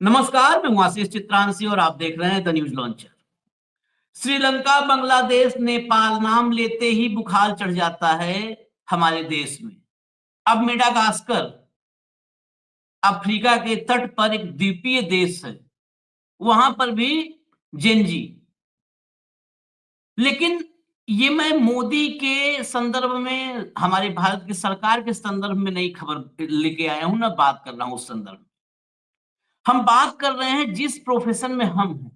नमस्कार, मैं हूं आशीष चित्रांशी और आप देख रहे हैं the news launcher. Sri Lanka, Bangladesh, Nepal नाम लेते ही बुखार चढ़ जाता है हमारे देश में। अब मेडागास्कर अफ्रीका के तट पर एक द्वीपीय देश है, वहां पर भी जेनजी। लेकिन ये मैं मोदी के संदर्भ में, हमारे भारत की सरकार के संदर्भ में नई खबर लेके आया हूं, ना बात कर रहा हूं उस संदर्भ में। हम बात कर रहे हैं जिस प्रोफेशन में हम हैं,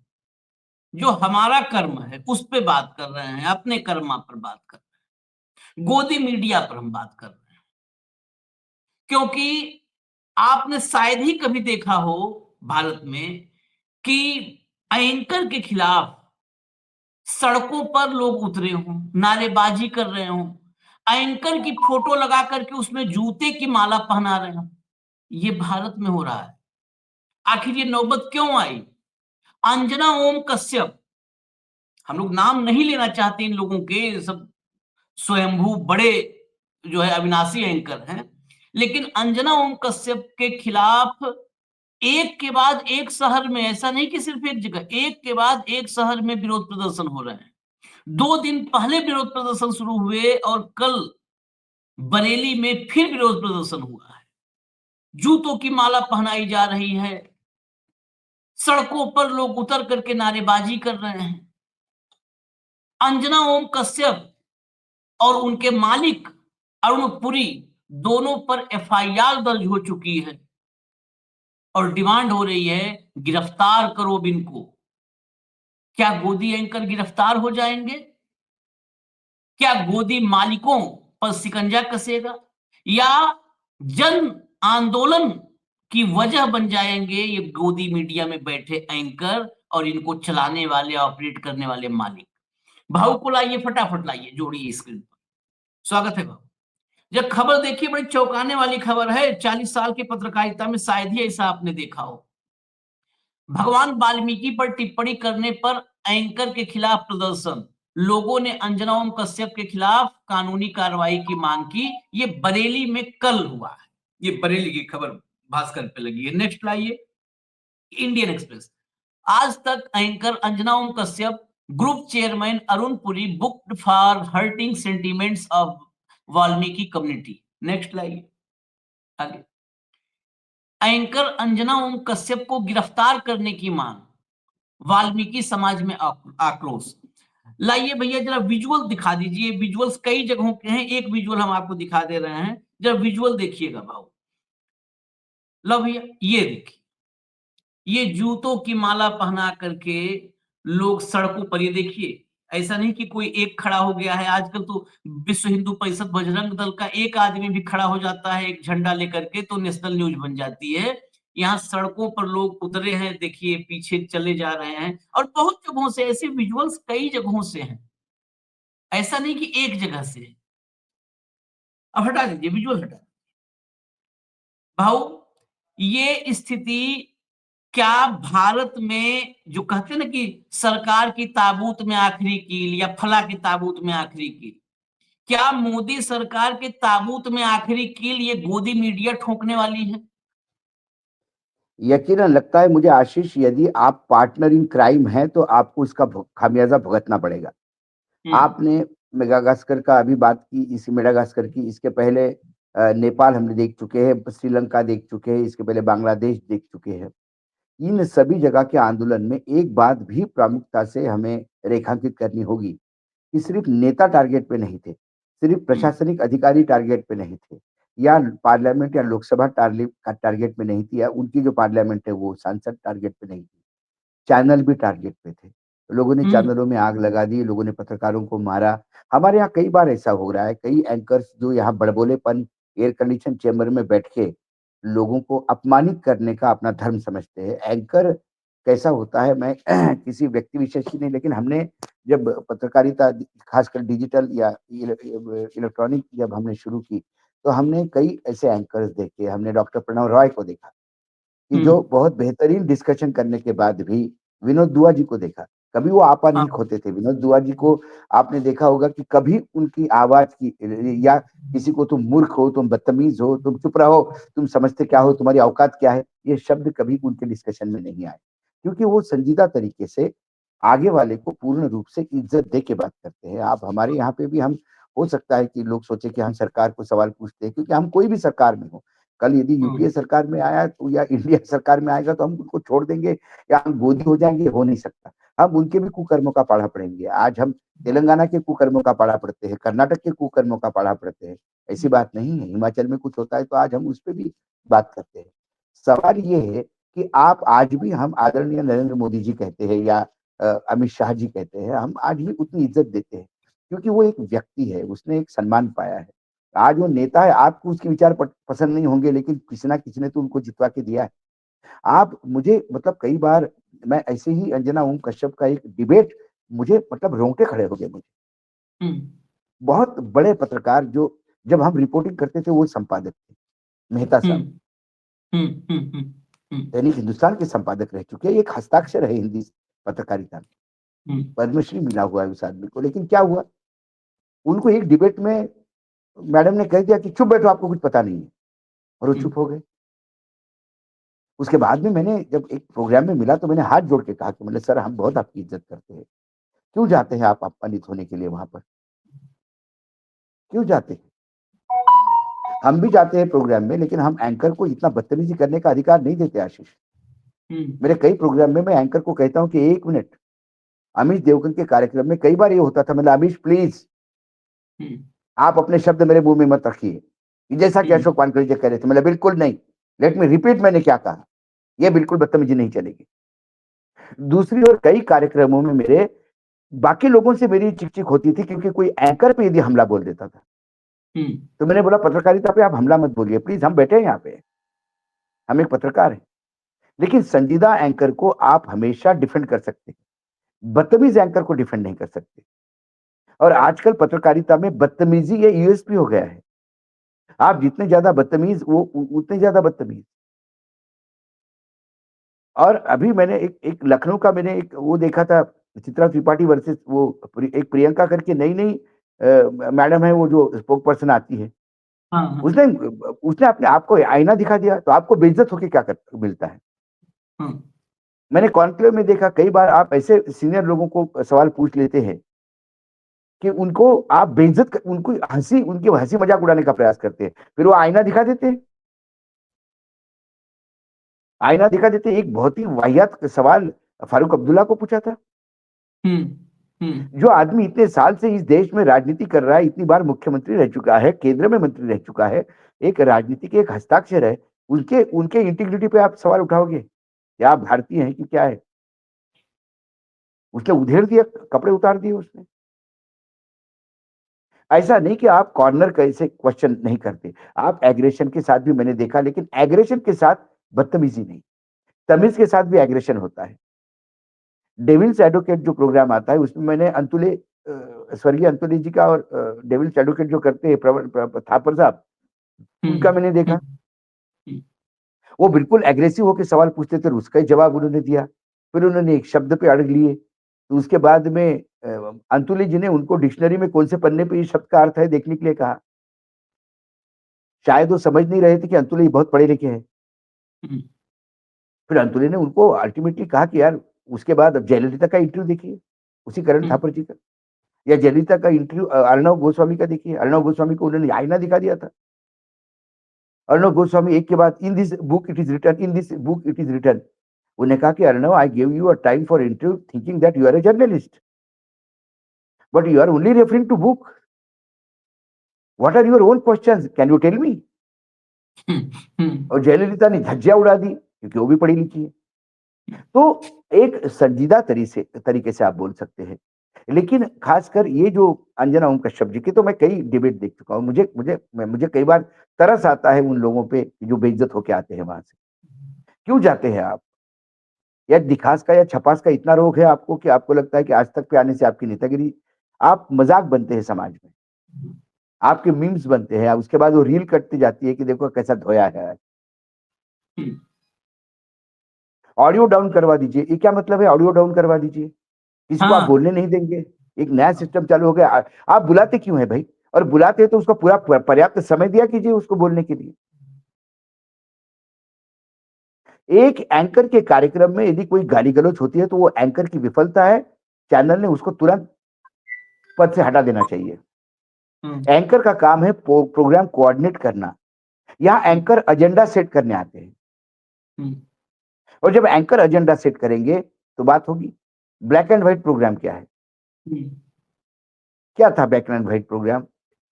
जो हमारा कर्म है, उस पे बात कर रहे हैं, अपने कर्मा पर बात कर रहे हैं, गोदी मीडिया पर हम बात कर रहे हैं। क्योंकि आपने शायद ही कभी देखा हो भारत में कि एंकर के खिलाफ सड़कों पर लोग उतरे हों, नारेबाजी कर रहे हों, एंकर की फोटो लगा करके उसमें जूते की माला पहना रहे हों। ये भारत में हो रहा है। आखिर ये नौबत क्यों आई? अंजना ओम कश्यप, हम लोग नाम नहीं लेना चाहते इन लोगों के, सब स्वयंभू बड़े जो है अविनाशी एंकर हैं। लेकिन अंजना ओम कश्यप के खिलाफ एक के बाद एक शहर में, ऐसा नहीं कि सिर्फ एक जगह, एक के बाद एक शहर में विरोध प्रदर्शन हो रहे हैं। 2 दिन पहले विरोध प्रदर्शन शुरू हुए और कल बरेली में फिर विरोध प्रदर्शन हुआ है। जूतों की माला पहनाई जा रही है, सड़कों पर लोग उतर करके नारेबाजी कर रहे हैं। अंजना ओम कश्यप और उनके मालिक अरुण पुरी, दोनों पर एफआईआर दर्ज हो चुकी है और डिमांड हो रही है गिरफ्तार करो इनको। क्या गोदी एंकर गिरफ्तार हो जाएंगे? क्या गोदी मालिकों पर शिकंजा कसेगा, या जन आंदोलन की वजह बन जाएंगे ये गोदी मीडिया में बैठे एंकर और इनको चलाने वाले, ऑपरेट करने वाले मालिक? भाव को लाइए, फटाफट लाइए, जोड़िए स्क्रीन पर। स्वागत है भाव। जब खबर देखिए, बड़ी चौंकाने वाली खबर है। 40 साल की पत्रकारिता में शायद ही ऐसा आपने देखा हो। भगवान वाल्मीकि पर टिप्पणी करने पर एंकर के खिलाफ प्रदर्शन, लोगों ने अंजना ओम कश्यप के खिलाफ कानूनी कार्रवाई की मांग की। ये बरेली में कल हुआ है। ये बरेली की खबर भास्कर पे लगी है। नेक्स्ट लाइए, Indian express. Aaj Tak anchor Anjana Om Kashyap, group chairman Arun Puri booked for hurting sentiments of Valmiki community. Next लाइए आगे। एंकर अंजना ओम कश्यप को गिरफ्तार करने की मांग, वाल्मीकि समाज में आक्रोश। लाइए भैया, जरा विजुअल दिखा दीजिए। विजुअल्स कई जगहों के हैं, एक विजुअल हम आपको दिखा दे रहे हैं, जरा विजुअल देखिएगा भाव। लो भैया, ये देखिए, ये जूतों की माला पहना करके लोग सड़कों पर, ये देखिए, ऐसा नहीं कि कोई एक खड़ा हो गया है। आजकल तो विश्व हिंदू परिषद, बजरंग दल का एक आदमी भी खड़ा हो जाता है एक झंडा लेकर के तो नेशनल न्यूज बन जाती है। यहाँ सड़कों पर लोग उतरे हैं, देखिए पीछे चले जा रहे हैं, और बहुत जगहों से ऐसे विजुअल्स कई जगहों से हैं, ऐसा नहीं कि एक जगह से है। अब हटा दीजिए विजुअल, हटा भाऊ। ये स्थिति क्या भारत में, जो कहते हैं ना कि सरकार की ताबूत में आखिरी कील या फला की ताबूत में आखिरी कील, क्या मोदी सरकार के ताबूत में आखिरी कील ये गोदी मीडिया ठोकने वाली है? यकीनन लगता है मुझे आशीष, यदि आप पार्टनर इन क्राइम हैं तो आपको इसका खामियाजा भुगतना पड़ेगा। आपने मेडागास्कर का अभी बात की, इसी मेडागास्कर की, इसके पहले नेपाल हमने देख चुके हैं, श्रीलंका देख चुके हैं, इसके पहले बांग्लादेश देख चुके हैं। इन सभी जगह के आंदोलन में एक बात भी प्रमुखता से हमें रेखांकित करनी होगी कि सिर्फ नेता टारगेट पे नहीं थे, सिर्फ प्रशासनिक अधिकारी टारगेट पे नहीं थे, या पार्लियामेंट या लोकसभा टारगेट में नहीं थी, या उनकी जो पार्लियामेंट है वो सांसद टारगेट पे नहीं थी, चैनल भी टारगेट पे थे। लोगों ने चैनलों में आग लगा दी, लोगों ने पत्रकारों को मारा। हमारे यहाँ कई बार ऐसा हो रहा है, कई एंकर्स जो यहाँ बड़बोलेपन एयर कंडीशन चेंबर में बैठ के लोगों को अपमानित करने का अपना धर्म समझते हैं। एंकर कैसा होता है, मैं किसी व्यक्ति विशेष की नहीं, लेकिन हमने जब पत्रकारिता खासकर डिजिटल या इलेक्ट्रॉनिक जब हमने शुरू की, तो हमने कई ऐसे एंकर्स देखे। हमने डॉक्टर प्रणव रॉय को देखा कि जो बहुत बेहतरीन डिस्कशन करने के बाद भी, विनोद दुआ जी को देखा कभी वो आपा हाँ। नहीं खोते थे। विनोद दुआ जी को आपने देखा होगा कि कभी उनकी आवाज की या किसी को तुम मूर्ख हो, तुम बदतमीज हो, तुम चुप रहो, तुम समझते क्या हो, तुम्हारी औकात क्या है, ये शब्द कभी उनके डिस्कशन में नहीं आए, क्योंकि वो संजीदा तरीके से आगे वाले को पूर्ण रूप से इज्जत दे के बात करते हैं। आप हमारे यहाँ पे भी हम, हो सकता है कि लोग सोचे कि हम सरकार को सवाल पूछते हैं, क्योंकि हम कोई भी सरकार में हो, कल यदि यूपीए सरकार में आया तो या इंडिया सरकार में आएगा तो हम उनको छोड़ देंगे या हम गोदी हो जाएंगे, हो नहीं सकता। हम उनके भी कुकर्मों का पाढ़ा पढ़ेंगे। आज हम तेलंगाना के कुकर्मों का पाढ़ा पढ़ते हैं, कर्नाटक के कुकर्मों का पाढ़ा पढ़ते हैं। ऐसी बात नहीं है, हिमाचल में कुछ होता है तो आज हम उस पर भी बात करते हैं। सवाल ये है कि आप आज भी, हम आदरणीय नरेंद्र मोदी जी कहते हैं या अमित शाह जी कहते हैं, हम आज भी उतनी इज्जत देते हैं, क्योंकि वो एक व्यक्ति है, उसने एक सम्मान पाया है। आज वो नेता है, आपको उसके विचार पसंद नहीं होंगे, लेकिन किसी ना किसी ने तो उनको जितवा के दिया है। आप मुझे मतलब कई बार मैं ऐसे ही अंजना ओम कश्यप का एक डिबेट, मुझे मतलब रोंगटे खड़े हो गए मुझे। बहुत बड़े पत्रकार जो, जब हम रिपोर्टिंग करते थे, वो संपादक थे, मेहता साहब, दैनिक हिंदुस्तान के संपादक रह चुके हैं, एक हस्ताक्षर है हिंदी पत्रकारिता में, पद्मश्री मिला हुआ है उस आदमी को। लेकिन क्या हुआ, उनको एक डिबेट में मैडम ने कह दिया कि चुप बैठो, आपको कुछ पता नहीं है, और वो चुप हो गए। उसके बाद में मैंने जब एक प्रोग्राम में मिला तो मैंने हाथ जोड़ के कहा कि मतलब सर, हम बहुत आपकी इज्जत करते हैं, क्यों जाते हैं आप अपमानित होने के लिए वहां पर, क्यों जाते हैं? हम भी जाते हैं प्रोग्राम में, लेकिन हम एंकर को इतना बदतमीजी करने का अधिकार नहीं देते आशीष। मेरे कई प्रोग्राम में मैं एंकर को कहता हूं कि 1 मिनट, अमीश देवगन के कार्यक्रम में कई बार ये होता था, मतलब अमीश प्लीज आप अपने शब्द मेरे मुंह में मत रखिए, जैसा कि अशोक वानखेड़े जी कह रहे थे, मतलब बिल्कुल नहीं, लेट मी रिपीट मैंने क्या कहा, यह बिल्कुल बदतमीजी नहीं चलेगी। दूसरी ओर कई कार्यक्रमों में मेरे बाकी लोगों से मेरी चिक-चिक होती थी, क्योंकि कोई एंकर पे यदि हमला बोल देता था, तो मैंने बोला पत्रकारिता पे आप हमला मत बोलिए प्लीज, हम बैठे हैं यहाँ पे, हम एक पत्रकार हैं। लेकिन संजीदा एंकर को आप हमेशा डिफेंड कर सकते हैं, बदतमीज एंकर को डिफेंड नहीं कर सकते। और आजकल पत्रकारिता में बदतमीजी ये यूएसपी हो गया है, आप जितने ज्यादा बदतमीज, वो उतने ज्यादा बदतमीज। और अभी मैंने एक लखनऊ का मैंने एक वो देखा था, चित्रा त्रिपाठी वर्सेस वो एक प्रियंका करके नई नई मैडम है, वो जो स्पोक पर्सन आती है, उसने उसने अपने आप को आईना दिखा दिया, तो आपको बेइज्जत होके क्या मिलता है? मैंने कॉन्क्लेव में देखा कई बार, आप ऐसे सीनियर लोगों को सवाल पूछ लेते हैं कि उनको आप बेइज्जत, उनको हंसी, उनकी हंसी मजाक उड़ाने का प्रयास करते हैं, फिर वो आईना दिखा देते हैं। आईना दिखा देते। एक बहुत ही वाहियात सवाल फारूक अब्दुल्ला को पूछा था, जो आदमी इतने साल से इस देश में राजनीति कर रहा है, इतनी बार मुख्यमंत्री रह चुका है, केंद्र में मंत्री रह चुका है, एक राजनीति के एक हस्ताक्षर है, उनके उनके इंटीग्रिटी पे आप सवाल उठाओगे? क्या आप भारतीय हैं कि क्या है? उसने उधेड़ दिया, कपड़े उतार दिए उसने। ऐसा नहीं कि आप कॉर्नर कैसे क्वेश्चन नहीं करते, आप एग्रेशन के साथ भी मैंने देखा, लेकिन एग्रेशन के साथ बदतमीजी नहीं, तमीज के साथ भी एग्रेशन होता है। डेविल्स एडवोकेट जो प्रोग्राम आता है, उसमें मैंने अंतुले, स्वर्गीय अंतुले जी का, और डेविल्स एडवोकेट जो करते हैं थापर साहब, उनका मैंने देखा, वो बिल्कुल एग्रेसिव होकर सवाल पूछते थे, उसका ही जवाब उन्होंने दिया, फिर उन्होंने एक शब्द पे अड़ लिए, तो उसके बाद में अंतुले जी ने उनको डिक्शनरी में कौन से पन्ने पे ये शब्द का अर्थ है देखने के लिए कहा। शायद वो समझ नहीं रहे थे कि अंतुले बहुत पढ़े लिखे हैं। फिर अंतुले ने उनको अल्टीमेटली कहा कि यार, उसके बाद अब जयललिता का इंटरव्यू देखिए, उसी करण थापर जी का, या जयललिता का इंटरव्यू अर्णव गोस्वामी का देखिए। अर्णव गोस्वामी को उन्होंने आईना दिखा दिया था। अर्णव गोस्वामी एक के बाद, in this book it is written, in this book it is written, उन्होंने कहा कि Arnab, I give you a time for interview thinking that you are a journalist, but you are only referring to book, what are your own questions, can you tell me? और जयललिता ने धज्जियां उड़ा दी, क्योंकि वो भी पढ़ी लिखी है। तो एक संजीदा तरीके से आप बोल सकते हैं। लेकिन खासकर ये जो अंजना ओम कश्यप जी की, तो मैं कई डिबेट देख चुका हूँ, मुझे कई बार तरस आता है उन लोगों पे जो बेइज्जत होके आते हैं वहां से। क्यों जाते हैं आप? या दिखास का या छपास का इतना रोग है आपको कि आपको लगता है कि आज तक पे आने से आपकी नेतागिरी, आप मजाक बनते हैं समाज में, आपके मीम्स बनते हैं, उसके बाद वो रील कटती जाती है कि देखो कैसा धोया है। ऑडियो डाउन करवा दीजिए, ये क्या मतलब है ऑडियो डाउन करवा दीजिए? किसी को आप हाँ बोलने नहीं देंगे। एक नया सिस्टम चालू हो गया। आप बुलाते क्यों है भाई? और बुलाते तो उसको पूरा पर्याप्त समय दिया कीजिए उसको बोलने के लिए। एक एंकर के कार्यक्रम में यदि कोई गाली गलौज होती है तो वो एंकर की विफलता है। चैनल ने उसको तुरंत पद से हटा देना चाहिए। एंकर का काम है प्रोग्राम कोऑर्डिनेट करना। यहाँ एंकर एजेंडा सेट करने आते हैं, और जब एंकर एजेंडा सेट करेंगे तो बात होगी। ब्लैक एंड व्हाइट प्रोग्राम क्या है? क्या था black and white program?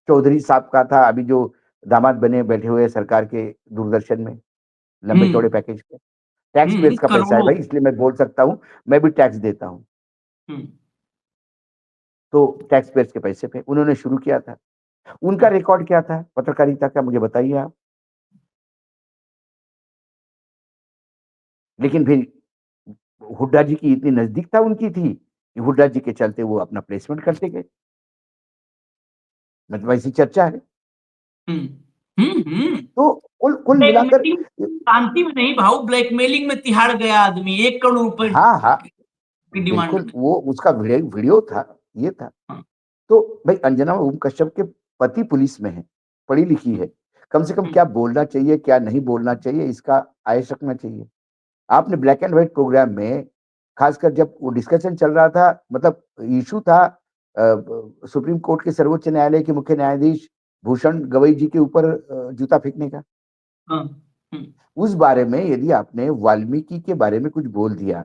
Chaudhary साहब का था, अभी जो दामाद बने बैठे हुए सरकार के दूरदर्शन में, लंबे चौड़े पैकेज के। टैक्स पेयर्स का पैसा है करोड़ों। भाई, इसलिए मैं बोल सकता हूं, मैं भी टैक्स देता हूं। तो टैक्स पेयर्स के पैसे पे उन्होंने शुरू किया था। उनका रिकॉर्ड क्या था पत्रकारिता का, मुझे बताइए आप। लेकिन फिर हुड्डा जी की इतनी नजदीकता उनकी थी कि हुड्डा जी के चलते वो अपना प्लेसमेंट करते गए। मतलब ऐसी चर्चा है। तो कुल कुल मिलाकर, ब्लैकमेलिंग शांति में नहीं भाऊ, ब्लैकमेलिंग में तिहाड़ गया आदमी 1 करोड़ रुपए हाँ हाँ, की डिमांड बिल्कुल में। वो उसका वीडियो था, ये था। हाँ, तो भाई अंजना ओम कश्यप के पति पुलिस में है, पढ़ी लिखी है। कम से कम क्या बोलना चाहिए क्या नहीं बोलना चाहिए इसका आयस रखना चाहिए। आपने ब्लैक एंड व्हाइट प्रोग्राम में, खासकर जब वो डिस्कशन चल रहा था, मतलब इशू था सुप्रीम कोर्ट के सर्वोच्च न्यायालय के मुख्य न्यायाधीश भूषण गवई जी के ऊपर जूता फेंकने का, हाँ, उस बारे में यदि आपने वाल्मीकि के बारे में कुछ बोल दिया।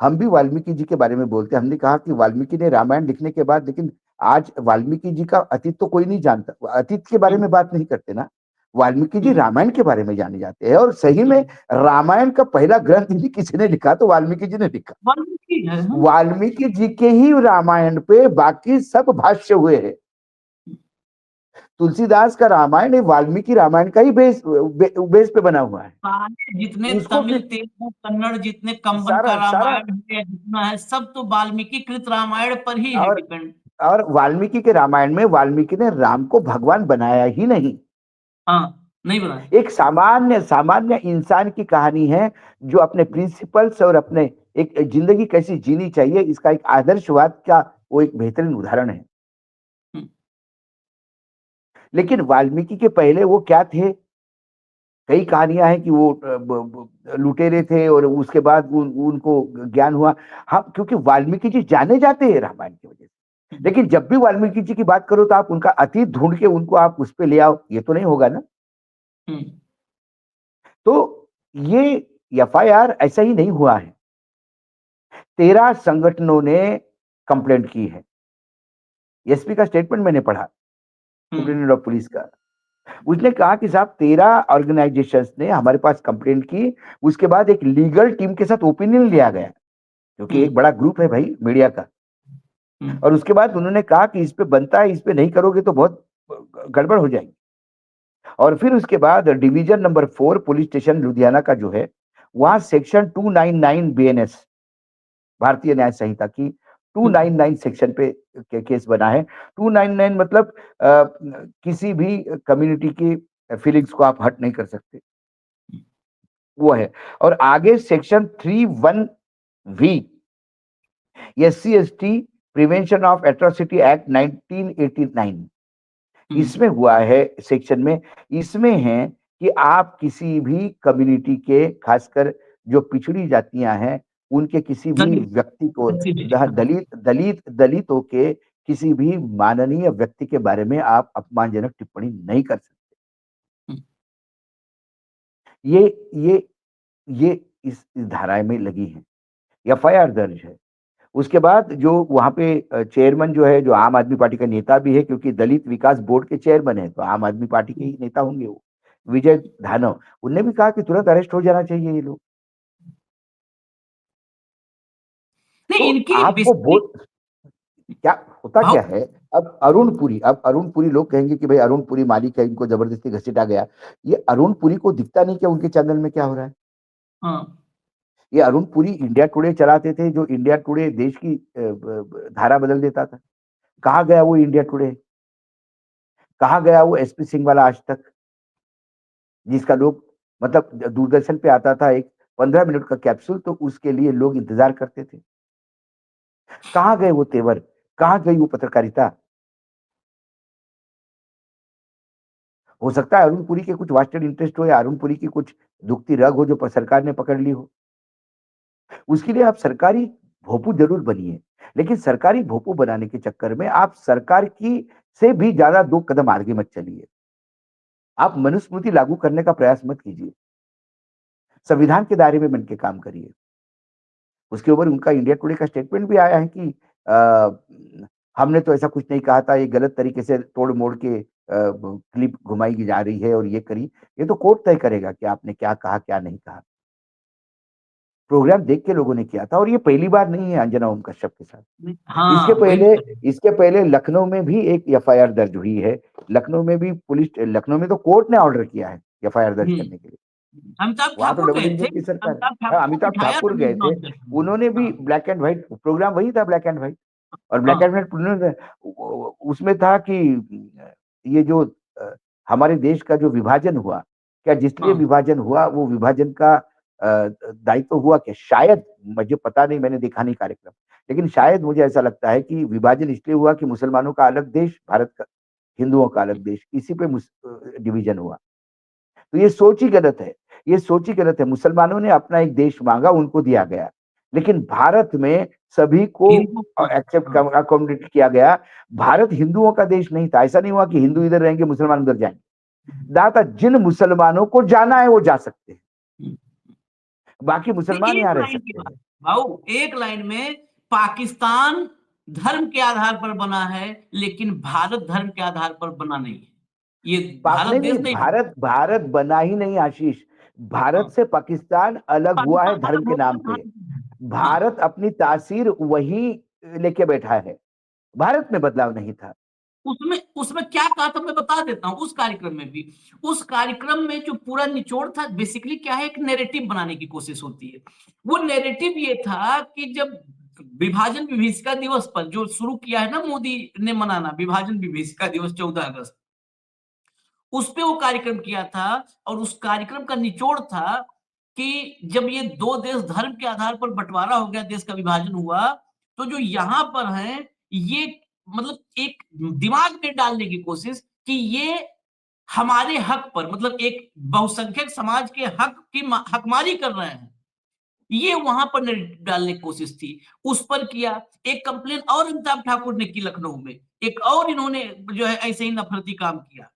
हम भी वाल्मीकि जी के बारे में बोलते हैं। हमने कहा कि वाल्मीकि ने रामायण लिखने के बाद, लेकिन आज वाल्मीकि जी का अतीत तो कोई नहीं जानता, अतीत के बारे में बात नहीं करते ना। वाल्मीकि जी रामायण के बारे में जाने जाते हैं, और सही में रामायण का पहला ग्रंथ यदि किसी ने लिखा तो वाल्मीकि जी ने लिखा। वाल्मीकि है। हाँ। वाल्मीकि जी के ही रामायण पे बाकी सब भाष्य हुए हैं। तुलसीदास का रामायण वाल्मीकि रामायण का ही बेस पे बना हुआ है। सारे जितने उसको तमिल फिर तेलुगु कन्नड़ जितने कंबन का सारा सारा रामायण है जितना है सब तो वाल्मीकि कृत रामायण पर ही है और डिपेंड। और वाल्मीकि के रामायण में वाल्मीकि ने राम को भगवान बनाया ही नहीं। हाँ, नहीं बनाया। एक सामान्य सामान्य इंसान की कहानी है, जो अपने प्रिंसिपल्स और अपने एक जिंदगी कैसी जीनी चाहिए इसका एक आदर्शवाद का वो एक बेहतरीन उदाहरण है। लेकिन वाल्मीकि के पहले वो क्या थे? कई कहानियां हैं कि वो लुटेरे थे और उसके बाद उनको ज्ञान हुआ। हाँ, क्योंकि वाल्मीकि जी जाने जाते हैं रामायण की वजह से। लेकिन जब भी वाल्मीकि जी की बात करो तो आप उनका अतीत ढूंढ के उनको आप उस पे ले आओ, ये तो नहीं होगा ना। तो ये एफआईआर ऐसा ही नहीं हुआ है। 13 संगठनों ने कंप्लेंट की है। एसपी का स्टेटमेंट मैंने पढ़ा, सुप्रिंटेंडेंट ऑफ पुलिस का। उसने कहा कि साहब 13 ऑर्गेनाइजेशंस ने हमारे पास कंप्लेंट की। उसके बाद एक लीगल टीम के साथ ओपिनियन लिया गया, क्योंकि एक बड़ा ग्रुप है भाई मीडिया का। और उसके बाद उन्होंने कहा कि इस पे बनता है, इस पे नहीं करोगे तो बहुत गड़बड़ हो जाएगी। और फिर उसके बाद division number 4 police station Ludhiana का जो है, वहां सेक्शन 299 बीएनएस, भारतीय न्याय संहिता की 299 सेक्शन पे केस बना है। 299 मतलब किसी भी कम्युनिटी की फीलिंग्स को आप हर्ट नहीं कर सकते, वो है। और आगे section 31 V, SC ST prevention of atrocity act 1989, इसमें हुआ है सेक्शन में। इसमें है कि आप किसी भी कम्युनिटी के, खासकर जो पिछड़ी जातियां हैं, उनके किसी भी दलित व्यक्ति को, हाँ। दलितों के किसी भी माननीय व्यक्ति के बारे में आप अपमानजनक टिप्पणी नहीं कर सकते। ये ये ये इस धारा में लगी है, एफआईआर दर्ज है। उसके बाद जो वहां पे चेयरमैन जो है, जो आम आदमी पार्टी का नेता भी है, क्योंकि दलित विकास बोर्ड के चेयरमैन है तो आम आदमी पार्टी के ही नेता होंगे वो, विजय धानव, उनने भी कहा कि तुरंत अरेस्ट हो जाना चाहिए ये लोग। नहीं, तो इनकी आपको बेसिकली क्या होता भाव। क्या है? अब अरुण पुरी लोग कहेंगे कि भाई अरुण पुरी मालिक है, इनको जबरदस्ती घसीटा गया। ये अरुण पुरी को दिखता नहीं क्या उनके चैनल में क्या हो रहा है? हाँ, ये अरुण पुरी इंडिया टुडे चलाते थे, जो इंडिया टुडे देश की धारा बदल देता था। कहाँ गया वो इंडिया टुडे? कहाँ गया वो एसपी सिंह वाला आज तक, जिसका लोग, मतलब दूरदर्शन पे आता था एक 15 मिनट का कैप्सूल, तो उसके लिए लोग इंतजार करते थे। कहाँ गए वो तेवर? कहाँ गई वो पत्रकारिता? हो सकता है अरुण पुरी के कुछ वेस्टेड इंटरेस्ट हो या अरुण पुरी की कुछ दुखती रग हो जो सरकार ने पकड़ ली हो। उसके लिए आप सरकारी भोंपू जरूर बनिए, लेकिन सरकारी भोंपू बनाने के चक्कर में आप सरकार की से भी ज्यादा 2 कदम आगे मत चलिए। आप मनुस्मृति लागू करने का प्रयास मत कीजिए। संविधान के दायरे में बन के काम करिए। उसके ऊपर उनका इंडिया टुडे का स्टेटमेंट भी आया है कि हमने तो ऐसा कुछ नहीं कहा था, ये गलत तरीके से तोड़-मोड़ के क्लिप घुमाई जा रही है और ये करी। ये तो कोर्ट तय करेगा कि आपने क्या कहा, क्या नहीं कहा। प्रोग्राम देख के लोगों ने किया था और ये पहली बार नहीं है अंजना ओम कश्यप के साथ। इसके हाँ, वही पहले तो। इसके पहले लखनऊ में भी एक एफआईआर दर्ज हुई है। लखनऊ में तो कोर्ट ने ऑर्डर किया है एफआईआर दर्ज हुँ, करने के लिए। अमिताभ वहाँ तो ठाकुर डबल गए थे। इंजन की सरकार है। अमिताभ हाँ, ठाकुर को अमिताभ बिठाया था ठाकुर गए न्यूज़ थे। लॉन्च करने में। उन्होंने भी हाँ, ब्लैक एंड व्हाइट प्रोग्राम वही था ब्लैक एंड व्हाइट। और ब्लैक हाँ, एंड व्हाइट उन्होंने उसमें था कि ये जो हमारे देश का जो विभाजन हुआ, क्या जिसलिए हाँ। विभाजन हुआ वो विभाजन का दायित्व हुआ क्या? शायद मुझे पता नहीं, मैंने देखा नहीं कार्यक्रम। लेकिन शायद मुझे ऐसा लगता है कि विभाजन इसलिए हुआ कि मुसलमानों का अलग देश, भारत का हिंदुओं का अलग देश, इसी पे डिवीजन हुआ। तो ये सोच ही गलत है। ये सोच ही गलत है। मुसलमानों ने अपना एक देश माँगा, उनको दिया गया। लेकिन भारत में सभी को हिंदू हाँ, एक्सेप्ट हाँ। अकोमोडेट किया गया। भारत हिंदुओं का देश नहीं था। ऐसा नहीं हुआ कि हिंदू इधर रहेंगे, मुसलमान उधर जाएँगे। कहा था जिन मुसलमानों को जाना है वो जा सकते हैं। हुँ। बाकी तो मुसलमान एक यहाँ रह लाइन की सकते बात हैं। भाऊ, एक लाइन में पाकिस्तान धर्म के आधार पर बना है, लेकिन भारत धर्म के आधार पर बना नहीं है। ये भारत नहीं, देश नहीं, नहीं बना। भारत बना ही नहीं आशीष। भारत हाँ, से पाकिस्तान अलग हुआ है पाकिस्तान धर्म अलग के हो नाम गया। पे। हाँ, भारत अपनी तासीर वहीं लेके बैठा है। भारत में बदलाव नहीं था। उसमें उसमें क्या कहा था मैं बता देता हूँ, उस कार्यक्रम में भी। उस कार्यक्रम में जो पूरा निचोड़ था बेसिकली क्या है, एक नैरेटिव बनाने की कोशिश होती है। वो नैरेटिव ये था कि जब विभाजन विभीषिका दिवस पर जो शुरू किया है ना मोदी ने मनाना, विभाजन विभीषिका दिवस 14 अगस्त, उस पे वो कार्यक्रम किया था और उस कार्यक्रम का निचोड़ था कि जब ये 2 देश धर्म के आधार पर बँटवारा हो गया, देश का विभाजन हुआ, तो जो यहाँ पर हैं, ये मतलब एक दिमाग में डालने की कोशिश कि ये हमारे हक पर मतलब एक बहुसंख्यक समाज के हक की हकमारी कर रहे हैं। ये वहाँ पर डालने की कोशिश थी। उस पर किया, एक कंप्लेन और अमिताभ ठाकुर ने की लखनऊ में, एक और इन्होंने जो है ऐसे ही नफरती काम किया।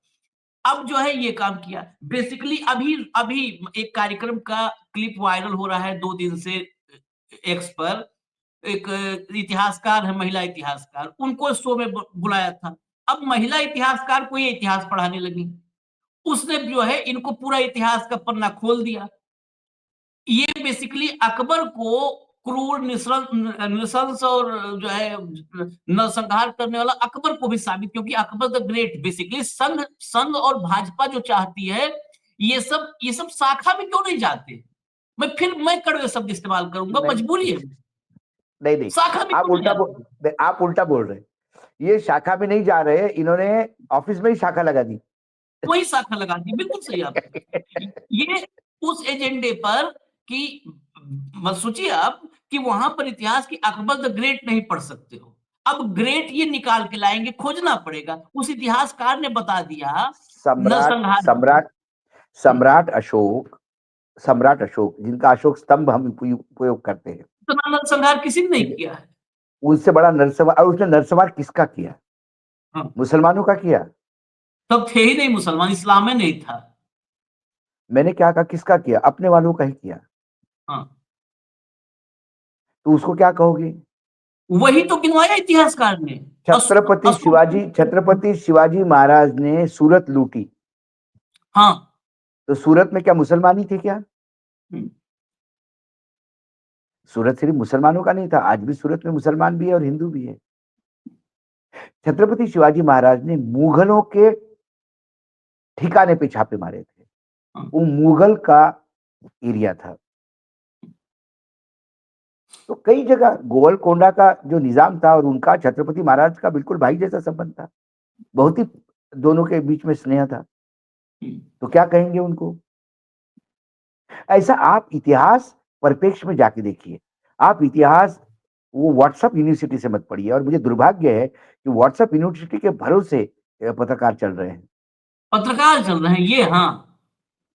अब जो है ये काम किया। बेसिकली अभी अभी एक कार्यक्रम का क्लिप वायरल हो रहा है 2 दिन से एक्स पर। एक इतिहासकार है, महिला इतिहासकार, उनको शो में बुलाया था। अब महिला इतिहासकार को ये इतिहास पढ़ाने लगी। उसने जो है इनको पूरा इतिहास का पन्ना खोल दिया। ये बेसिकली अकबर को क्रूर, नृशंस और जो है नरसंहार करने वाला अकबर को भी साबित, क्योंकि अकबर द ग्रेट बेसिकली संघ संघ और भाजपा जो चाहती है, ये सब शाखा में क्यों नहीं जाते? मैं कड़वे शब्द इस्तेमाल करूँगा, नहीं, मजबूरी है। नहीं, नहीं, शाखा में क्यों नहीं जाते? आप उल्टा बोल रहे हैं। ये शाखा में नहीं जा रहे हैं, इन्होंने ऑफिस में ही शाखा लगा दी। वही शाखा लगा दी, बिल्कुल सही आपने। ये उस एजेंडे पर कि मत सोचिए आप कि वहां पर इतिहास की अकबर द ग्रेट नहीं पढ़ सकते हो। अब ग्रेट ये निकाल के लाएंगे, खोजना पड़ेगा। उस इतिहासकार ने बता दिया सम्राट नरसंहार। सम्राट सम्राट अशोक सम्राट अशोक जिनका अशोक स्तंभ हम उपयोग करते हैं। इतना नरसंहार किसी ने नहीं ठीक है। किया है। उससे बड़ा नरसंहार, और उसने नरसंहार किसका किया? हाँ, मुसलमानों का किया। तब थे ही नहीं मुसलमान, इस्लाम में नहीं था। मैंने क्या कहा किसका किया? अपने वालों का ही किया। हाँ, तो उसको क्या कहोगे? वही तो गिनवाया इतिहासकार ने। अशोक। छत्रपति शिवाजी महाराज ने सूरत लूटी। हाँ। तो सूरत में क्या मुसलमान ही थे क्या? हम्म, सूरत सिर्फ मुसलमानों का नहीं था, आज भी सूरत में मुसलमान भी है और हिंदू भी है। छत्रपति शिवाजी महाराज ने मुगलों के ठिकाने पे छापे मारे थे। हाँ, वो मुगल का एरिया था। तो कई जगह गोलकोंडा का जो निजाम था और उनका छत्रपति महाराज का बिल्कुल भाई जैसा संबंध था। बहुत ही दोनों के बीच में स्नेह था। हम्म, तो क्या कहेंगे उनको? ऐसा आप इतिहास परिप्रेक्ष्य में जाके देखिए। आप इतिहास वो व्हाट्सएप यूनिवर्सिटी से मत पढ़िए और मुझे दुर्भाग्य है कि व्हाट्सएप यूनिवर्सिटी के भरोसे पत्रकार चल रहे हैं। पत्रकार चल रहे हैं ये, हाँ।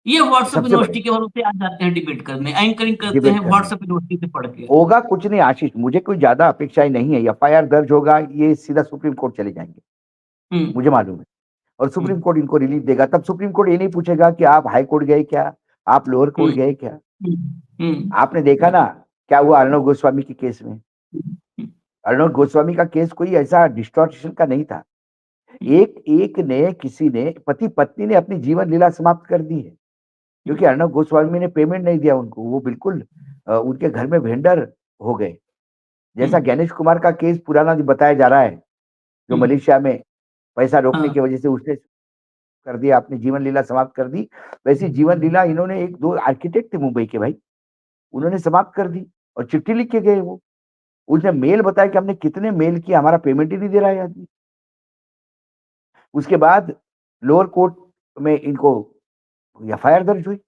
ये व्हाट्सएप सबसे यूनिवर्सिटी बड़े के भरोसे आ जाते हैं डिबेट करने, एंकरिंग करते हैं डिबेट करने। व्हाट्सएप यूनिवर्सिटी से पढ़ के। होगा कुछ नहीं आशीष, मुझे कोई ज़्यादा अपेक्षाएँ नहीं है, एफआईआर दर्ज होगा, ये सीधा सुप्रीम कोर्ट चले जाएँगे, हुँ, मुझे मालूम है। और हुँ, सुप्रीम कोर्ट इनको रिलीफ देगा, तब सुप्रीम कोर्ट ये नहीं पूछेगा कि आप हाई कोर्ट गए क्या? आप लोअर हुँ, कोर्ट गए क्या? हुँ, हुँ, आपने देखा ना क्या हुआ अर्णब गोस्वामी के केस में? हुँ, अर्णब गोस्वामी का केस कोई ऐसा डिस्टॉर्शन का नहीं था। एक एक ने किसी ने पति-पत्नी ने अपनी जीवन लीला समाप्त कर दी है, क्योंकि अर्णब गोस्वामी ने पेमेंट नहीं दिया उनको, वो बिल्कुल उनके घर में वेंडर हो गए। हुँ, जैसा गणेश कुमार का केस पुराना जो बताया जा रहा है, जो हुँ, मलेशिया में पैसा रोकने हाँ, की वजह से उसने कर दिया, अपनी जीवन लीला समाप्त कर दी, वैसी जीवन लीला इन्होंने 1-2 आर्किटेक्ट थे मुंबई के भाई, उन्होंने समाप्त कर दी और चिट्ठी लिख के गए वो। उसने मेल बताया कि हमने कितने मेल किए, हमारा पेमेंट ही नहीं दे रहा है आदमी। उसके बाद लोअर कोर्ट में इनको एफआईआर दर्ज हुई।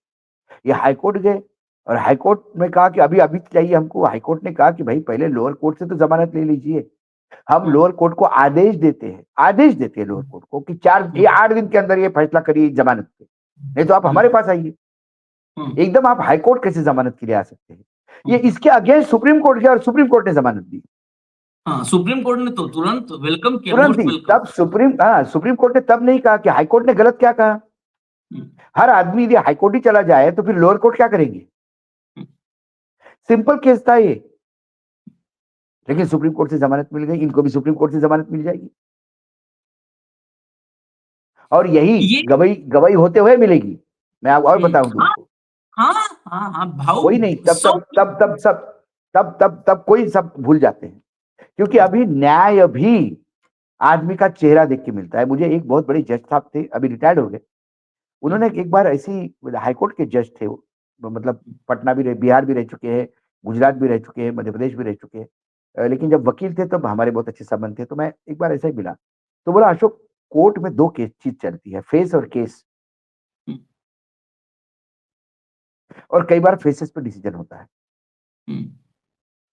ये हाई कोर्ट गए और हाई कोर्ट में कहा कि अभी अभी चाहिए हमको। हाई कोर्ट ने कहा कि भाई पहले लोअर कोर्ट से तो ज़मानत ले लीजिए। हम हुँ, लोअर कोर्ट को आदेश देते हैं लोअर कोर्ट को कि 4 हुँ, या 8 दिन के अंदर ये फैसला करिए ज़मानत पे। नहीं तो आप हुँ, हमारे पास आइए। हुँ, एकदम आप हाई कोर्ट कैसे ज़मानत के लिए आ सकते हैं? हुँ। ये इसके अगेंस्ट सुप्रीम कोर्ट गया और सुप्रीम कोर्ट ने ज़मानत दी। हाँ, सुप्रीम कोर्ट ने तो तुरंत वेलकम किया, तुरंत मोस्ट ही वेलकम। तब सुप्रीम कोर्ट ने तब नहीं कहा कि हाई कोर्ट ने गलत क्या कहा? हुँ, हर आदमी यदि हाई कोर्ट ही चला जाए तो फिर लोअर कोर्ट क्या करेंगे? हुँ, सिंपल केस था ये। लेकिन सुप्रीम कोर्ट से ज़मानत मिल गई, इनको भी सुप्रीम कोर्ट से ज़मानत मिल जाएगी। और यही ये गवई गवई होते हुए मिलेगी। मैं आपको और हुँ, बताऊँ हाँ, तुमको। हाँ, हाँ, हाँ, भाऊ कोई नहीं, 100 तब कोई सब भूल जाते हैं। क्योंकि अभी न्याय भी आदमी का चेहरा देख के मिलता है। मुझे एक बहुत बड़े जज साहब थे, अभी रिटायर्ड हो गए। हुँ, उन्होंने एक बार ऐसी हाई कोर्ट के जज थे वो, मतलब पटना भी रहे, बिहार भी रह चुके हैं, गुजरात भी रह चुके हैं, मध्य प्रदेश भी रह चुके हैं। लेकिन जब वकील थे तब हमारे बहुत अच्छे संबंध थे, तो मैं एक बार ऐसा ही मिला। तो बोला अशोक, कोर्ट में 2 केस चीज़ चलती है, फेस और केस, हुँ, और कई बार फेसेस पे डिसीजन होता है। हुँ,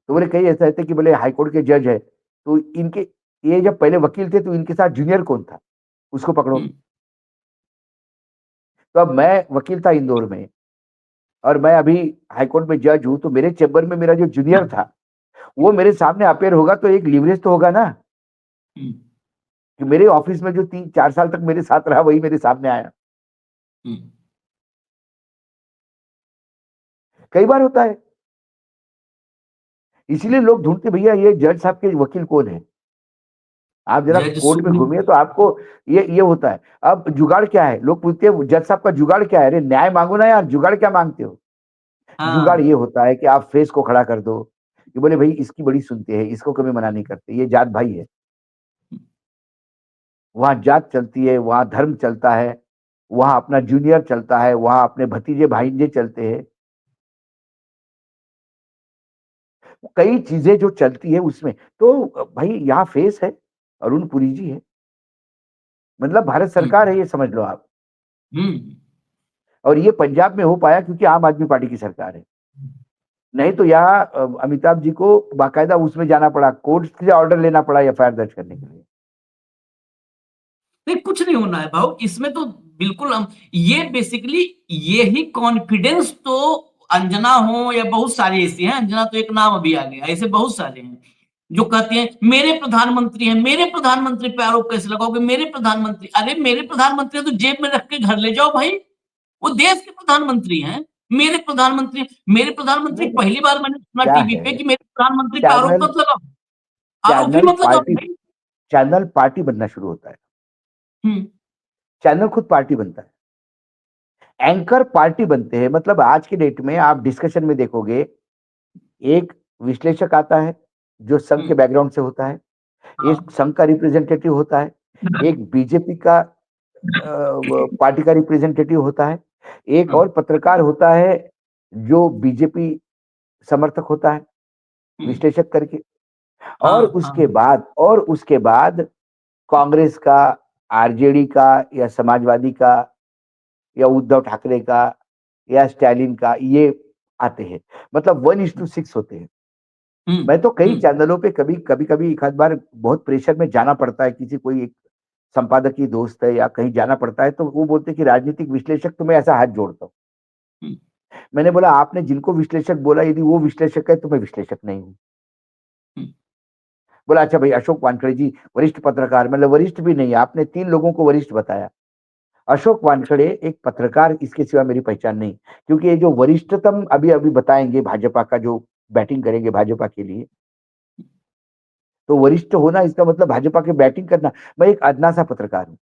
तो बोले कई ऐसा रहता है कि बोले हाई कोर्ट के जज है, तो इनके ये जब पहले वकील थे तो इनके साथ जूनियर कौन था? उसको पकड़ो। हुँ, तो अब मैं वकील था इंदौर में और मैं अभी हाई कोर्ट में जज हूँ, तो मेरे चैम्बर में मेरा जो जूनियर था, वो मेरे सामने अपीयर होगा तो एक लीवरेज तो होगा ना, हुँ, कि मेरे ऑफिस में जो 3-4 साल तक मेरे साथ रहा वही मेरे सामने आया। हुँ। कई बार होता है। इसीलिए लोग ढूँढते भैया ये जज साहब के वकील कौन है? आप ज़रा जज कोर्ट में सुनील। घूमिए तो आपको ये होता है। अब जुगाड़ क्या है? लोग पूछते हैं जज साहब का जुगाड़ क्या है? अरे न्याय माँगो ना यार, जुगाड़ क्या माँगते हो? जुगाड़ हाँ, ये होता है कि आप फेस को खड़ा कर दो, कि बोले भई इसकी बड़ी सुनते हैं, इसको कभी मना नहीं करते, ये जात भाई है। वहाँ जात चलती है, वहाँ धर्म चलता है, वहाँ अपना जूनियर चलता है, वहाँ अपने भतीजे-भांजे चलते हैं। कई चीज़ें जो चलती है उसमें। तो भाई यहाँ फेस है, अरुण पुरी जी है, मतलब भारत हुँ, सरकार है ये समझ लो आप। हुँ, और ये पंजाब में हो पाया क्योंकि आम आदमी पार्टी की सरकार है। नहीं तो यहाँ अमिताभ जी को बाकायदा उसमें जाना पड़ा, कोर्ट से ऑर्डर लेना पड़ा एफआईआर दर्ज करने के लिए। नहीं कुछ नहीं होना है भाऊ, इसमें तो बिल्कुल हम ये बेसिकली यही कॉन्फिडेंस तो अंजना हो या बहुत सारी ऐसी हैं, अंजना तो एक नाम अभी आ गया, ऐसे बहुत सारे हैं, जो कहती हैं मेरे प्रधानमंत्री हैं, मेरे प्रधानमंत्री पे आरोप कैसे लगाओगे? मेरे प्रधानमंत्री, अरे मेरे प्रधानमंत्री तो जेब में रख के घर ले जाओ भाई, वो देश के प्रधानमंत्री हैं। मेरे प्रधानमंत्री नहीं, नहीं, पहली बार मैंने सुना क्या टीवी है पे कि मेरे प्रधानमंत्री पे आरोप चैनल मत लगाओ, आरोप ही चैनल मत लगाओ पार्टी भाई। चैनल पार्टी बनना शुरू होता है। हुँ, चैनल खुद पार्टी बनता है। एंकर पार्टी बनते हैं, मतलब आज की डेट में आप डिस्कशन में देखोगे, एक विश्लेषक आता है, जो संघ हुँ, के बैकग्राउंड से होता है, हाँ, एक संघ का रिप्रेजेंटेटिव होता है, एक बीजेपी का वो पार्टी का रिप्रेजेंटेटिव होता है, एक हाँ, और पत्रकार होता है, जो बीजेपी समर्थक होता है, हुँ, विश्लेषक करके। और हाँ, हाँ, उसके बाद कांग्रेस का, आरजेडी का या समाजवादी का या उद्धव ठाकरे का या स्टालिन का ये आते हैं। मतलब 1:6 होते हैं। मैं तो कई हम्म, चैनलों पे कभी कभी कभी एक आध बार बहुत प्रेशर में जाना पड़ता है, किसी कोई एक संपादक की दोस्त है या कहीं जाना पड़ता है, तो वो बोलते हैं कि राजनीतिक विश्लेषक, तो मैं ऐसा हाथ जोड़ता हूँ। हम्म, मैंने बोला आपने जिनको विश्लेषक बोला, यदि वो विश्लेषक है तो मैं विश्लेषक नहीं हूँ। हम्म, बोला अच्छा भाई अशोक वानखेड़े जी वरिष्ठ पत्रकार, मतलब वरिष्ठ भी नहीं, आपने 3 लोगों को वरिष्ठ बताया। अशोक वानखेड़े एक पत्रकार, इसके सिवा मेरी पहचान नहीं। क्योंकि ये जो वरिष्ठतम अभी अभी बताएंगे भाजपा का, जो बैटिंग करेंगे भाजपा के लिए, तो वरिष्ठ होना इसका मतलब भाजपा के बैटिंग करना। मैं एक अदना सा पत्रकार हूँ।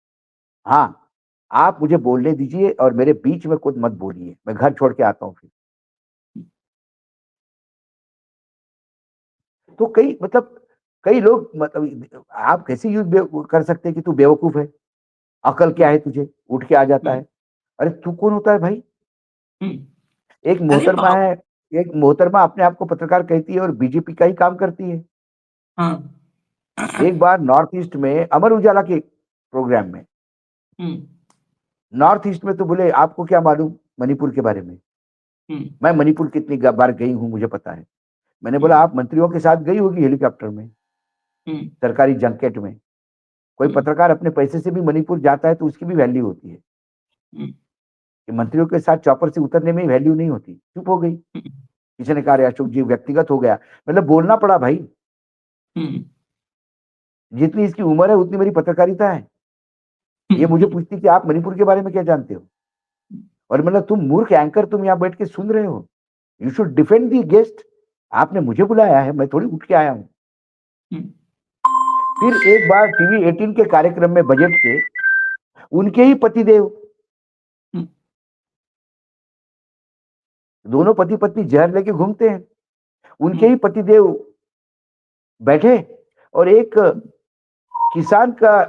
हाँ, आप मुझे बोलने दीजिए और मेरे बीच में खुद मत बोलिए, मैं घर छोड़ के आता हूँ फिर। तो कई मतलब कई लोग मतलब आप कैसे यूज कर सकते हैं कि तू बेवकूफ है, अकल क्या हम्म, है तुझे, उठ के आ जाता हम्म, है। अरे तू कौन होता है भाई? हम्म। एक अरे मोहतरमा बाप। है, एक मोहतरमा अपने आप को पत्रकार कहती है और बीजेपी का ही काम करती है। हाँ। एक बार नॉर्थ ईस्ट में अमर उजाला के प्रोग्राम में, हम्म, नॉर्थ ईस्ट में तो बोले आपको क्या मालूम मणिपुर के बारे में। हम्म, मैं मणिपुर कितनी बार गई हूं मुझे पता है। मैंने बोला हम्म, आप मंत्रियों के साथ गई होगी हेलीकॉप्टर में, हम्म, सरकारी जंकेट में। कोई हम्म, पत्रकार अपने पैसे से भी मणिपुर जाता है तो उसकी भी वैल्यू होती है, हम्म, कि मंत्रियों के साथ चौपर से उतरने में वैल्यू नहीं होती। चुप हो गई। हम्म, किसी ने कहा अरे अशोक जी व्यक्तिगत हो गया, मतलब बोलना पड़ा भाई। हम्म, जितनी इसकी उम्र है उतनी मेरी पत्रकारिता है। ये मुझे हम्म, पूछती कि आप मणिपुर के बारे में क्या जानते हो, और मतलब तुम मूर्ख एंकर, तुम यहाँ बैठ के सुन रहे हो। You should defend the guest. आपने मुझे बुलाया है, मैं थोड़ी उठ के आया हूं। हम्म, फिर एक बार टीवी 18 के कार्यक्रम में बजट के, उनके ही पतिदेव, हम्म, दोनों पति पत्नी जहर लेके घूमते हैं, उनके हम्म, ही पतिदेव बैठे, और एक किसान का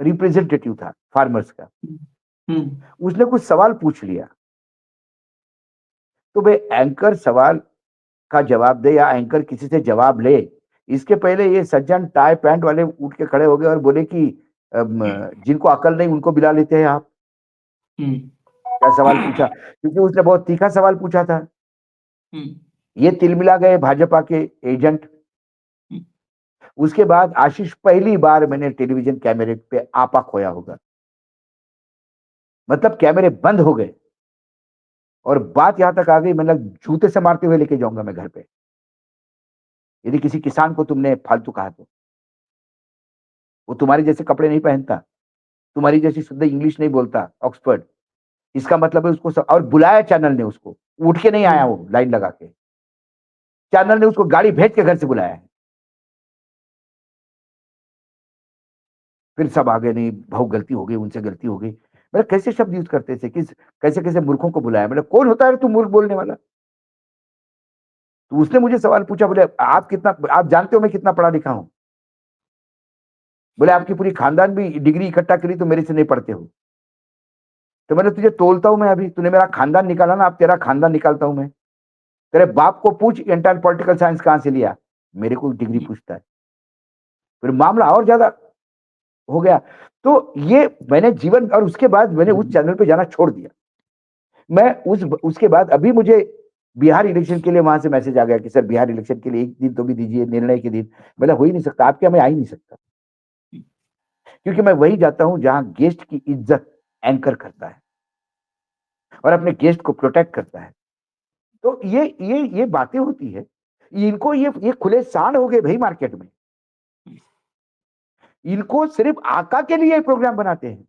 रिप्रेजेंटेटिव था, फार्मर्स का, हम्म, उसने कुछ सवाल पूछ लिया। तो भाई एंकर सवाल का जवाब दे या एंकर किसी से जवाब ले, इसके पहले ये सज्जन टाई पैंट वाले उठ के खड़े हो गए और बोले कि जिनको अकल नहीं उनको बुला लेते हैं आप। हम्म, क्या सवाल पूछा, क्योंकि उसने बहुत तीखा सवाल पूछा था। हम्म, ये तिलमिला गए भाजपा के एजेंट। उसके बाद आशीष, पहली बार मैंने टेलीविजन कैमरे पे आपा खोया होगा, मतलब कैमरे बंद हो गए और बात यहां तक आ गई, मतलब जूते से मारते हुए लेके जाऊंगा मैं घर पे, यदि किसी किसान को तुमने फालतू कहा तो। वो तुम्हारी जैसे कपड़े नहीं पहनता, तुम्हारी जैसी शुद्ध इंग्लिश नहीं बोलता ऑक्सफर्ड, इसका मतलब है उसको और बुलाया चैनल ने उसको, उठ के नहीं आया हम्म, वो लाइन लगा के, चैनल ने उसको गाड़ी भेज के घर से बुलाया है। फिर सब आगे, नहीं भाव गलती हो गई, उनसे गलती हो गई। मतलब कैसे शब्द यूज करते थे, किस कैसे कैसे मूर्खों को बुलाया, मतलब कौन होता है तू मूर्ख बोलने वाला। तो उसने मुझे सवाल पूछा, बोले आप कितना, आप जानते हो मैं कितना पढ़ा लिखा हूं। बोले आपकी पूरी खानदान भी डिग्री इकट्ठा करी तो मेरे से नहीं पढ़ते हो। तो मैंने तुझे तोलता हूं मैं, अभी तूने मेरा खानदान निकाला ना, अब तेरा खानदान निकालता हूं मैं। तेरे बाप को पूछ इंटर पॉलिटिकल साइंस कहां से लिया, मेरे को डिग्री पूछता है। फिर मामला और ज्यादा हो गया। तो ये मैंने जीवन, और उसके बाद मैंने उस चैनल पे जाना छोड़ दिया। मैं उसके बाद अभी मुझे बिहार इलेक्शन के लिए वहां से मैसेज आ गया कि सर बिहार इलेक्शन के लिए एक दिन तो भी दीजिए, निर्णय के दिन। बोला हो ही नहीं सकता, आपके यहाँ मैं आ ही नहीं सकता, क्योंकि मैं वही जाता हूं जहां गेस्ट की इज्जत एंकर करता है और अपने गेस्ट को प्रोटेक्ट करता है। तो ये बातें होती है। इनको ये खुले सांड हो गए भाई मार्केट में। इनको सिर्फ आका के लिए प्रोग्राम बनाते हैं।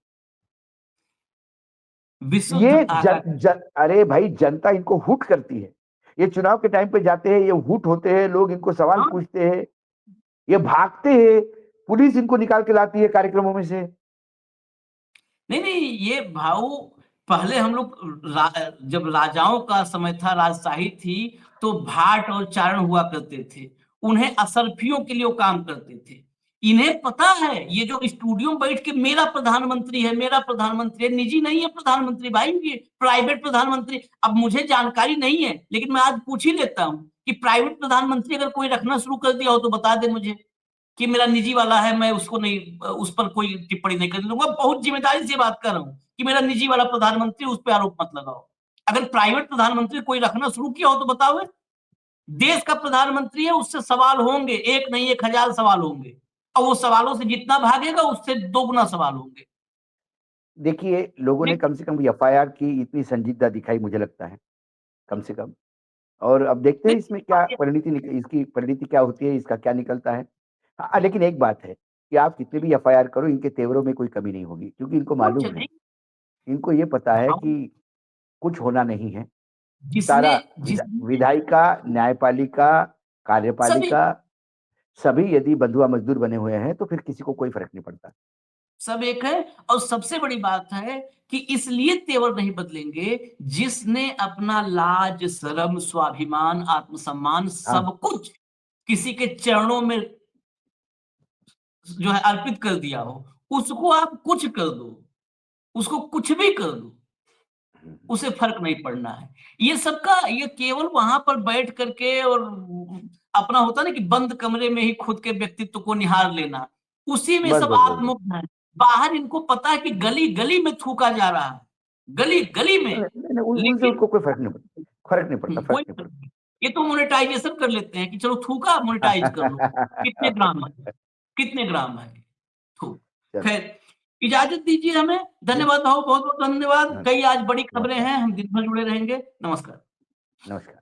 विशुद्ध ये आका। अरे भाई जनता इनको हुट करती है। ये चुनाव के टाइम पे जाते हैं, ये हुट होते हैं, लोग इनको सवाल हाँ। पूछते हैं, ये भागते हैं, पुलिस इनको निकाल के लाती है कार्यक्रमों में से। नहीं नहीं, ये भाऊ पहले हम लोग जब राजाओं का समय था, राजशाही थी, तो भाट और चारण हुआ करते थे। उन्हें असरफियों के लिए वो काम करते थे। इन्हें पता है ये जो स्टूडियो में बैठ के मेरा प्रधानमंत्री है, मेरा प्रधानमंत्री है, निजी नहीं है प्रधानमंत्री भाई, ये प्राइवेट प्रधानमंत्री। अब मुझे जानकारी नहीं है, लेकिन मैं आज पूछ ही लेता हूँ कि प्राइवेट प्रधानमंत्री अगर कोई रखना शुरू कर दिया हो तो बता दे मुझे, कि मेरा निजी वाला है, मैं उसको नहीं, उस पर कोई टिप्पणी नहीं कर दूंगा। बहुत जिम्मेदारी से बात कर रहा हूँ कि मेरा निजी वाला प्रधानमंत्री, उस पर आरोप मत लगाओ। अगर प्राइवेट प्रधानमंत्री कोई रखना शुरू किया हो तो बताओ। देश का प्रधानमंत्री है, उससे सवाल होंगे, एक नहीं 1000 सवाल होंगे, और वो सवालों से जितना भागेगा उससे दोगुना सवाल होंगे। देखिए, लोगों ने कम से कम एफआईआर की इतनी संजीदता दिखाई, मुझे लगता है, कम से कम। और अब देखते हैं इसमें क्या इसकी परिणति क्या होती है, इसका क्या निकलता है। लेकिन एक बात है कि आप कितने भी एफआईआर करो, इनके तेवरों में कोई कमी नहीं होगी, क्योंकि इनको कुछ मालूम है, नहीं। इनको ये पता है हम कि कुछ होना नहीं है। जिसने सारा जिसने विधायिका, न्यायपालिका, सभी कार्यपालिका, सभी यदि बंधुआ मजदूर बने हुए हैं, तो फिर किसी को कोई फ़र्क नहीं पड़ता। सब एक है। और सबसे बड़ी बात है कि इसलिए तेवर नहीं बदलेंगे, जिसने अपना लाज, शर्म, स्वाभिमान, आत्मसम्मान हाँ, सब कुछ किसी के चरणों में जो है अर्पित कर दिया हो, उसको आप कुछ कर दो, उसको कुछ भी कर दो, हुँ, उसे फ़र्क नहीं पड़ना है। ये केवल वहाँ पर बैठ करके और अपना होता है ना कि बंद कमरे में ही खुद के व्यक्तित्व को निहार लेना, उसी में बस, सब बस, बस, बस। आत्ममुग्ध हैं। बाहर इनको पता है कि गली-गली में थूका जा रहा है, गली-गली में। नहीं, नहीं, उन उनसे लेकिन उनको कोई फ़र्क नहीं पड़ता, फ़र्क कोई नहीं फ़र्क पड़ता। नहीं। ये तो मोनेटाइज़ेशन कर लेते हैं कि चलो थूका मोनेटाइज़ कर लो। कितने ग्राम है? कितने ग्राम है? थू चलो, खैर, इजाज़त दीजिए हमें। जी, धन्यवाद भाऊ, बहुत-बहुत धन्यवाद। हाँ, कई आज बड़ी खबरें नमस्कार, हैं, हम दिन भर जुड़े रहेंगे। नमस्कार। नमस्कार।